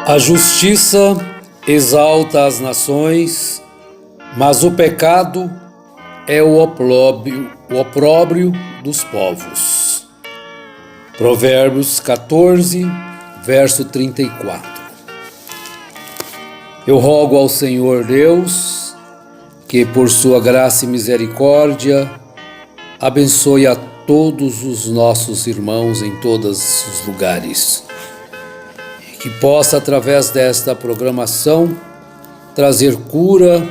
A justiça exalta as nações, mas o pecado é o opróbrio dos povos. Provérbios 14, verso 34. Eu rogo ao Senhor Deus que, por sua graça e misericórdia, abençoe a todos os nossos irmãos em todos os lugares. Que possa, através desta programação, trazer cura,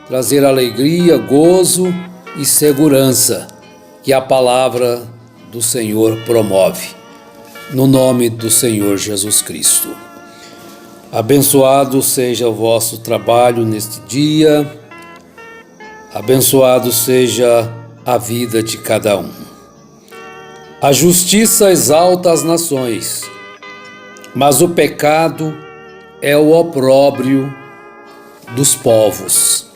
trazer alegria, gozo e segurança que a palavra do Senhor promove. No nome do Senhor Jesus Cristo. Abençoado seja o vosso trabalho neste dia, abençoado seja a vida de cada um. A justiça exalta as nações, mas o pecado é o opróbrio dos povos.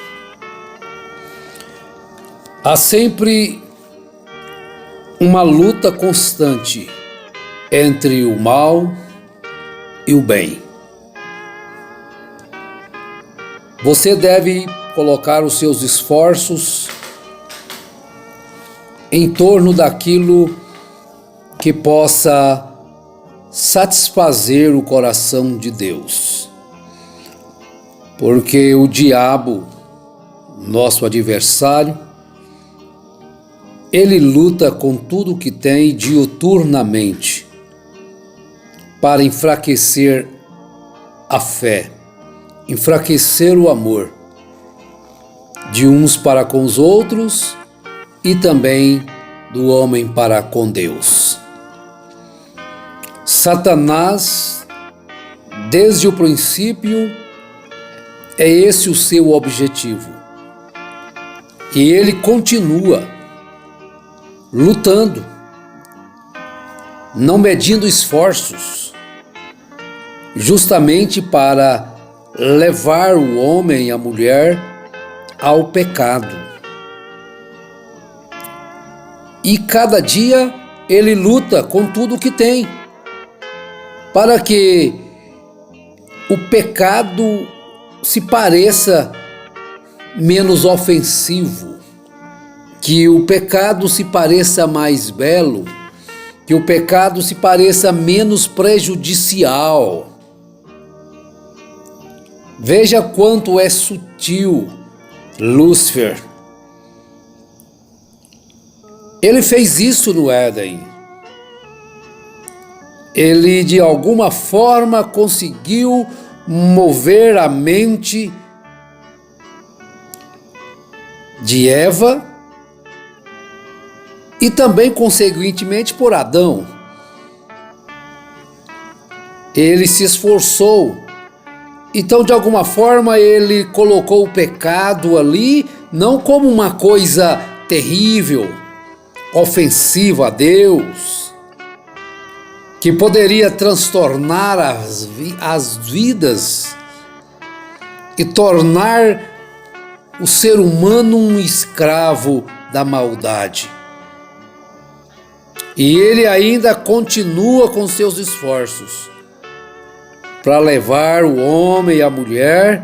Há sempre uma luta constante entre o mal e o bem. Você deve colocar os seus esforços em torno daquilo que possa satisfazer o coração de Deus. Porque o diabo, nosso adversário, ele luta com tudo que tem diuturnamente para enfraquecer a fé, enfraquecer o amor de uns para com os outros e também do homem para com Deus. Satanás, desde o princípio, é esse o seu objetivo. E ele continua lutando, não medindo esforços, justamente para levar o homem e a mulher ao pecado. E cada dia ele luta com tudo que tem, para que o pecado se pareça menos ofensivo, que o pecado se pareça mais belo, que o pecado se pareça menos prejudicial. Veja quanto é sutil Lúcifer. Ele fez isso no Éden. Ele, de alguma forma, conseguiu mover a mente de Eva e também, consequentemente, por Adão. Ele se esforçou. Então, de alguma forma, ele colocou o pecado ali, não como uma coisa terrível, ofensiva a Deus, que poderia transtornar as vidas e tornar o ser humano um escravo da maldade. E ele ainda continua com seus esforços para levar o homem e a mulher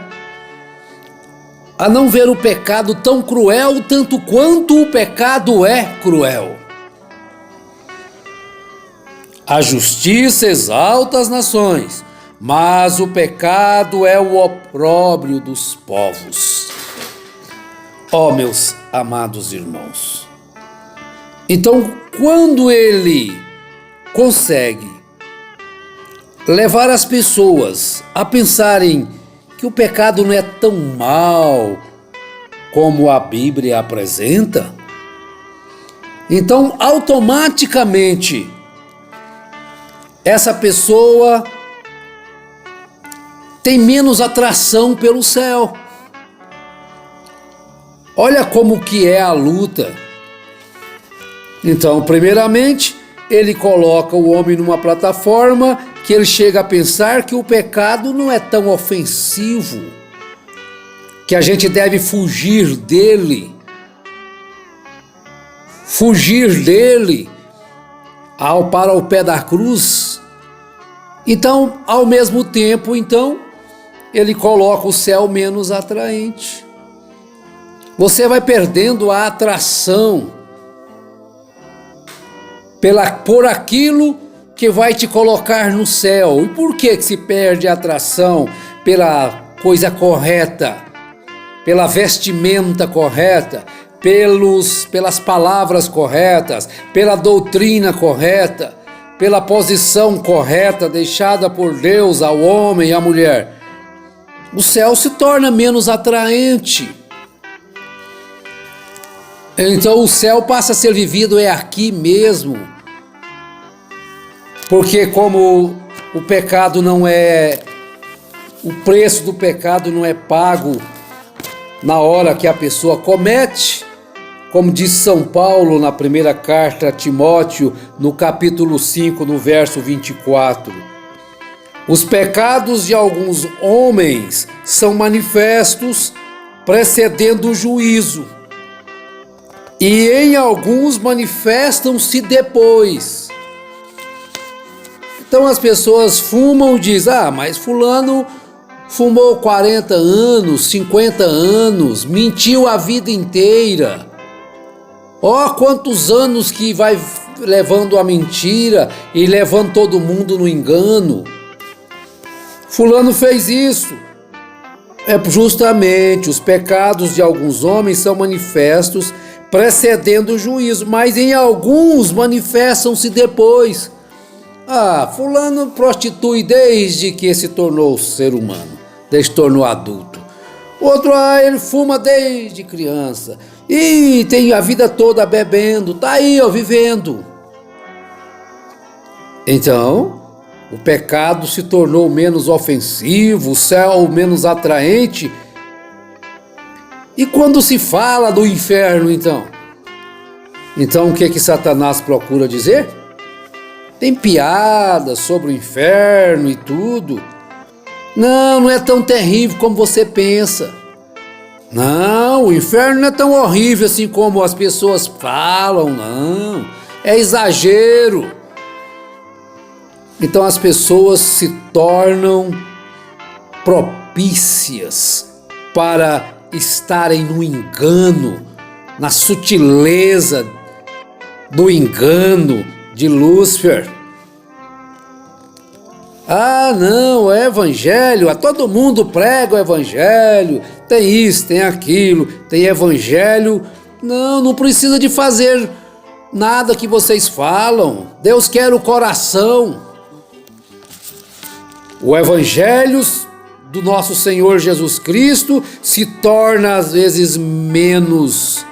a não ver o pecado tão cruel tanto quanto o pecado é cruel. A justiça exalta as nações, mas o pecado é o opróbrio dos povos. Ó, meus amados irmãos, então quando ele consegue levar as pessoas a pensarem que o pecado não é tão mal como a Bíblia apresenta, então automaticamente essa pessoa tem menos atração pelo céu. Olha como que é a luta. Então, primeiramente, ele coloca o homem numa plataforma que ele chega a pensar que o pecado não é tão ofensivo, que a gente deve fugir dele. Fugir dele para o pé da cruz Então, ao mesmo tempo, ele coloca o céu menos atraente. Você vai perdendo a atração por aquilo que vai te colocar no céu. E por que se perde a atração? Pela coisa correta, pela vestimenta correta, pelas palavras corretas, pela doutrina correta, pela posição correta deixada por Deus ao homem e à mulher. O céu se torna menos atraente. Então o céu passa a ser vivido aqui mesmo. Porque como o pecado não é... O preço do pecado não é pago na hora que a pessoa comete, como diz São Paulo na primeira carta a Timóteo, no capítulo 5, no verso 24. Os pecados de alguns homens são manifestos, precedendo o juízo, e em alguns manifestam-se depois. Então as pessoas fumam e dizem, mas fulano fumou 40 anos, 50 anos, mentiu a vida inteira. Quantos anos que vai levando a mentira e levando todo mundo no engano. Fulano fez isso. É justamente os pecados de alguns homens são manifestos precedendo o juízo, mas em alguns manifestam-se depois. Fulano prostitui desde que se tornou ser humano, desde que se tornou adulto. Outro, ele fuma desde criança e tem a vida toda bebendo, tá aí, vivendo. Então, o pecado se tornou menos ofensivo, o céu menos atraente. E quando se fala do inferno, então o que Satanás procura dizer? Tem piadas sobre o inferno e tudo. Não é tão terrível como você pensa. Não, o inferno não é tão horrível assim como as pessoas falam, não. É exagero. Então as pessoas se tornam propícias para estarem no engano, na sutileza do engano de Lúcifer. Não, é evangelho, todo mundo prega o evangelho, tem isso, tem aquilo, tem evangelho. Não precisa de fazer nada que vocês falam. Deus quer o coração. O evangelho do nosso Senhor Jesus Cristo se torna às vezes menos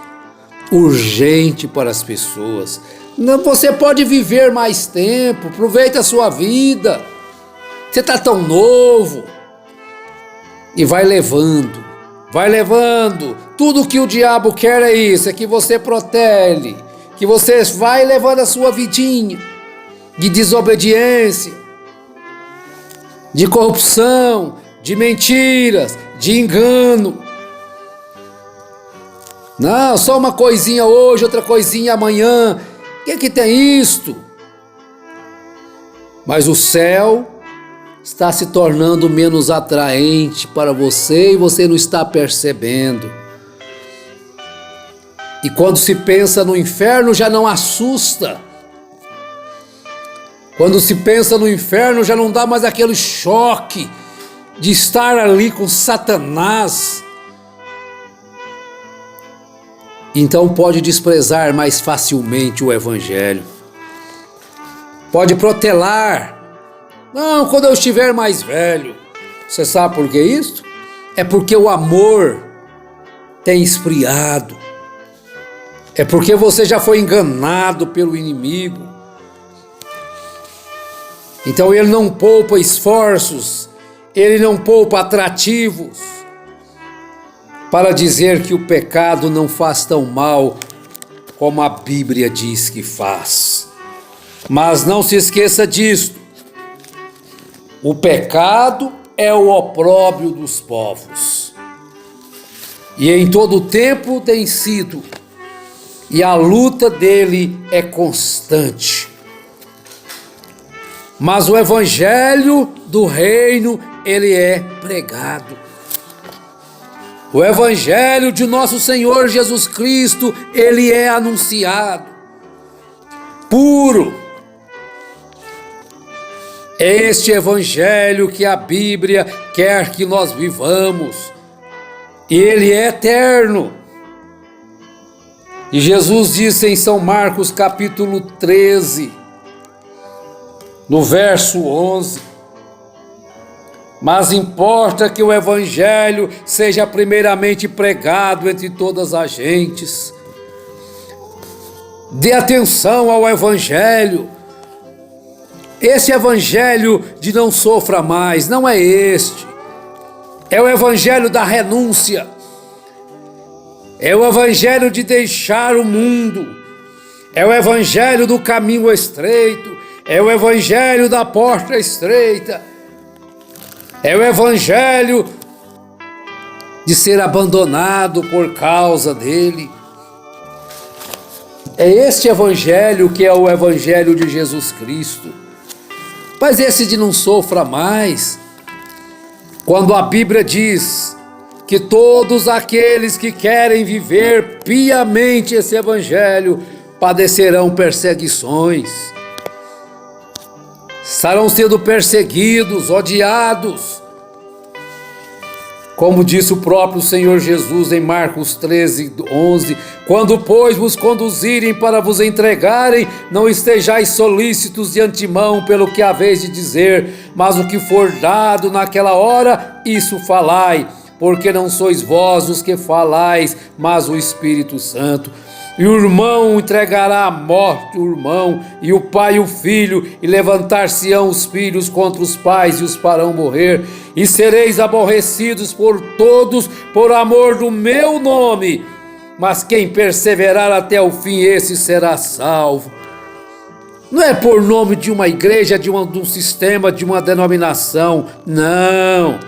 urgente para as pessoas. Você pode viver mais tempo, aproveita a sua vida. Você está tão novo. E vai levando. Tudo que o diabo quer é isso, é que você protele, que você vai levando a sua vidinha de desobediência, de corrupção, de mentiras, de engano. Não, só uma coisinha hoje, outra coisinha amanhã. O que tem isto? Mas o céu está se tornando menos atraente para você e você não está percebendo. E quando se pensa no inferno já não assusta. Quando se pensa no inferno já não dá mais aquele choque de estar ali com Satanás. Então pode desprezar mais facilmente o evangelho. Pode protelar. Não, quando eu estiver mais velho. Você sabe por que isso? É porque o amor tem esfriado. É porque você já foi enganado pelo inimigo. Então ele não poupa esforços, ele não poupa atrativos para dizer que o pecado não faz tão mal como a Bíblia diz que faz. Mas não se esqueça disso. O pecado é o opróbrio dos povos. E em todo o tempo tem sido. E a luta dele é constante. mas o evangelho do reino, ele é pregado. O evangelho de nosso Senhor Jesus Cristo, ele é anunciado. Puro. É este evangelho que a Bíblia quer que nós vivamos. E ele é eterno. E Jesus disse em São Marcos capítulo 13, no verso 11, mas importa que o evangelho seja primeiramente pregado entre todas as gentes. Dê atenção ao evangelho. Esse evangelho de não sofra mais, não é este. É o evangelho da renúncia. É o evangelho de deixar o mundo. É o evangelho do caminho estreito. É o evangelho da porta estreita. É o evangelho de ser abandonado por causa dele. É este evangelho que é o evangelho de Jesus Cristo. Mas esse de não sofra mais, quando a Bíblia diz que todos aqueles que querem viver piamente esse evangelho padecerão perseguições, estarão sendo perseguidos, odiados, como disse o próprio Senhor Jesus em Marcos 13, 11, quando, pois, vos conduzirem para vos entregarem, não estejais solícitos de antemão pelo que haveis de dizer, mas o que for dado naquela hora, isso falai, porque não sois vós os que falais, mas o Espírito Santo. E o irmão entregará à morte o irmão, e o pai o filho, e levantar-se-ão os filhos contra os pais e os farão morrer, e sereis aborrecidos por todos por amor do meu nome, mas quem perseverar até o fim, esse será salvo. Não é por nome de uma igreja, de um sistema, de uma denominação, não.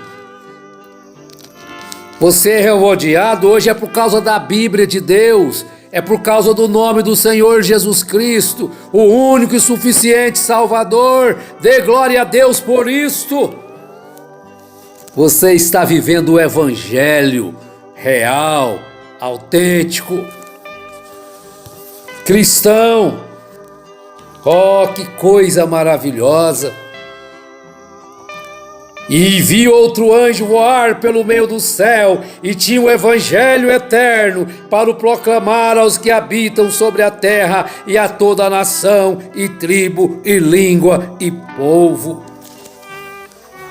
Você é odiado hoje é por causa da Bíblia de Deus. É por causa do nome do Senhor Jesus Cristo, o único e suficiente Salvador. Dê glória a Deus por isto. Você está vivendo o evangelho real, autêntico, cristão. Oh, que coisa maravilhosa! E vi outro anjo voar pelo meio do céu, e tinha o evangelho eterno para o proclamar aos que habitam sobre a terra, e a toda a nação, e tribo, e língua, e povo.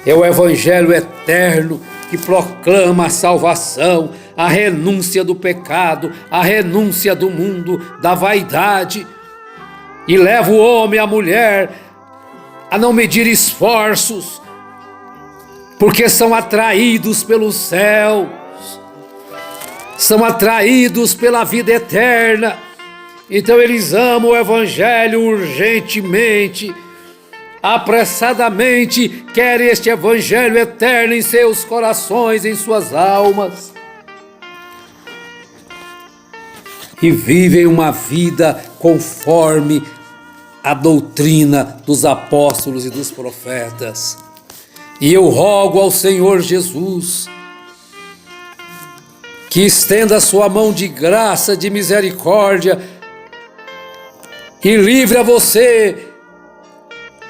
É o evangelho eterno que proclama a salvação, a renúncia do pecado, a renúncia do mundo, da vaidade, e leva o homem e a mulher a não medir esforços, porque são atraídos pelos céus, são atraídos pela vida eterna. Então eles amam o evangelho urgentemente, apressadamente, querem este evangelho eterno em seus corações, em suas almas, e vivem uma vida conforme a doutrina dos apóstolos e dos profetas. E eu rogo ao Senhor Jesus que estenda a sua mão de graça, de misericórdia, e livre a você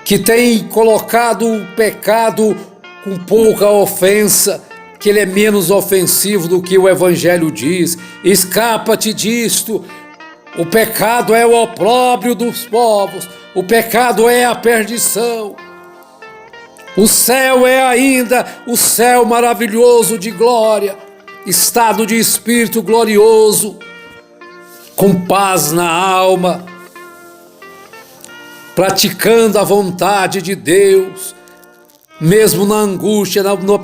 que tem colocado o pecado com pouca ofensa, que ele é menos ofensivo do que o Evangelho diz. Escapa-te disto. O pecado é o opróbrio dos povos, o pecado é a perdição. O céu é ainda o céu maravilhoso de glória, estado de espírito glorioso, com paz na alma, praticando a vontade de Deus, mesmo na angústia,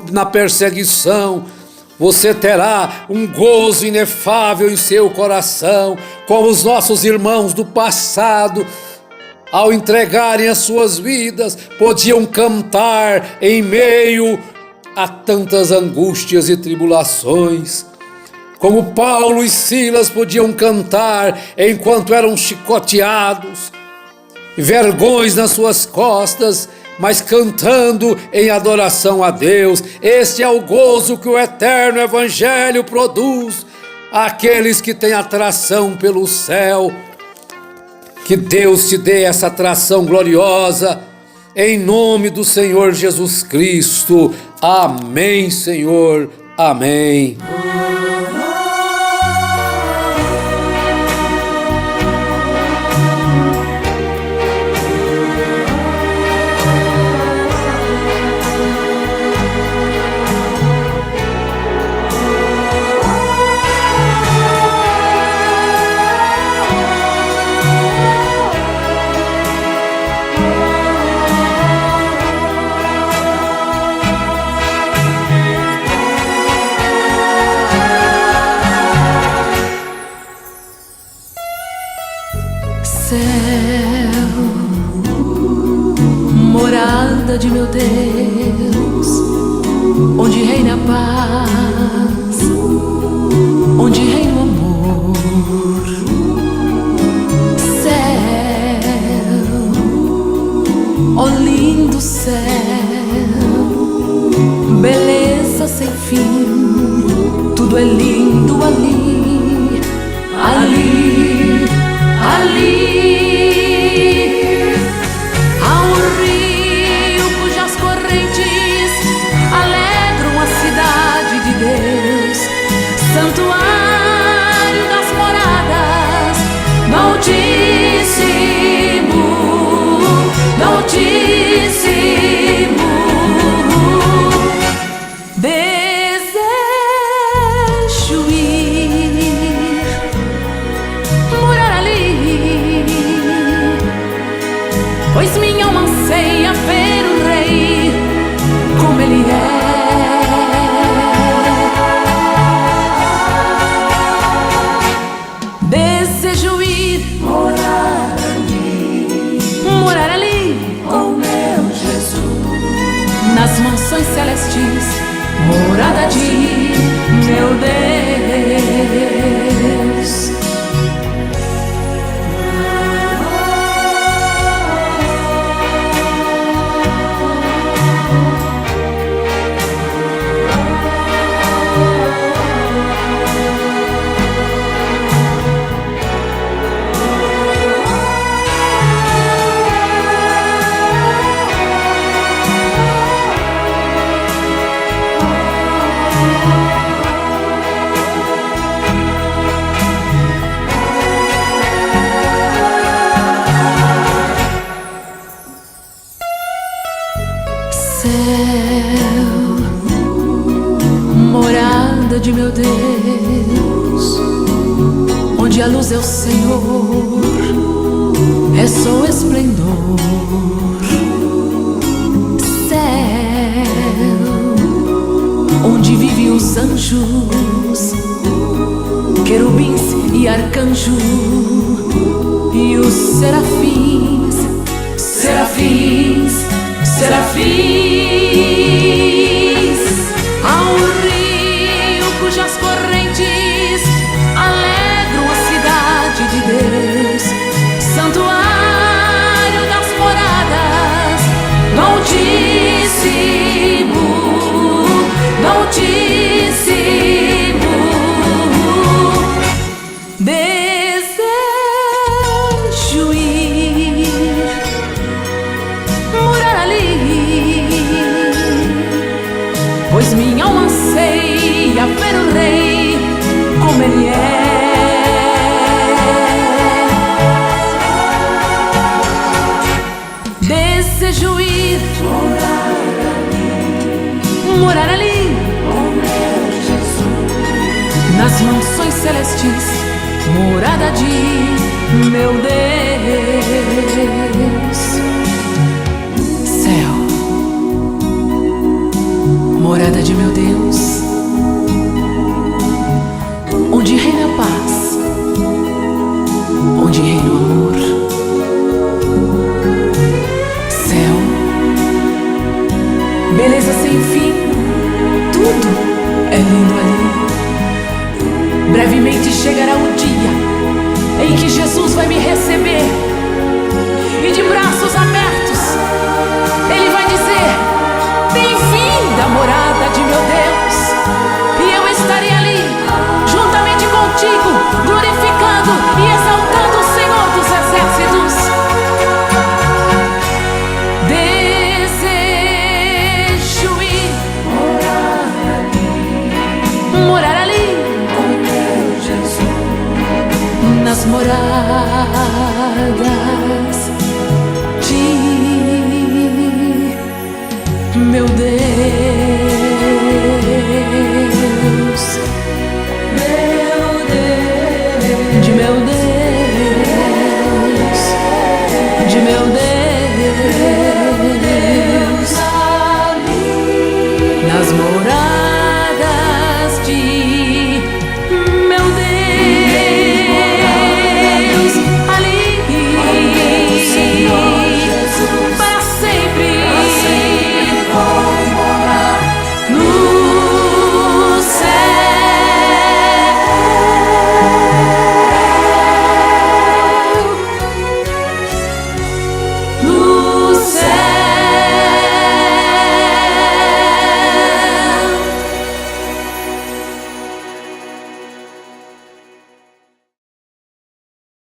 na perseguição, você terá um gozo inefável em seu coração, como os nossos irmãos do passado, ao entregarem as suas vidas, podiam cantar em meio a tantas angústias e tribulações. Como Paulo e Silas podiam cantar enquanto eram chicoteados, vergões nas suas costas, mas cantando em adoração a Deus. Este é o gozo que o eterno Evangelho produz àqueles que têm atração pelo céu. Que Deus te dê essa atração gloriosa, em nome do Senhor Jesus Cristo. Amém, Senhor. Amém. Céu, morada de meu Deus, onde reina a paz, onde reina o amor. Céu, ó lindo céu, beleza sem fim, tudo é lindo ali, ali, ali. Há um rio cujas correntes alegram a cidade de Deus, santuário das moradas do Altíssimo, do Altíssimo. Desejo ir morar ali, pois minha alma anseia ver o Rei como Ele é. Desejo ir morar ali, oh meu Jesus, nas mansões celestes, morada de meu Deus. Céu, morada de meu Deus, onde a luz é o Senhor, é só o esplendor. Céu, onde vivem os anjos, querubins e arcanjos, e os serafins, serafins, serafins. Há um rio cujas correntes alegram a cidade de Deus, santuário das moradas do Altíssimo, do Altíssimo. Desejo ir morar ali, pois minha alma anseia ver o Rei como Ele é. Desejo ir morar ali, oh meu Jesus, nas mansões celestes, morada de meu Deus. Céu, morada de meu Deus, onde reina a paz, onde reina o amor. Céu, beleza sem fim, tudo é lindo ali. Brevemente chegará o dia em que Jesus vai me receber, e de braços abertos Ele vai dizer: bem-vinda, morada de meu Deus. E eu estarei ali, juntamente contigo, glorificando e exaltando o Senhor dos exércitos. Desejo ir morar ali, nas moradas de meu Deus, de meu Deus, de meu Deus, nas moradas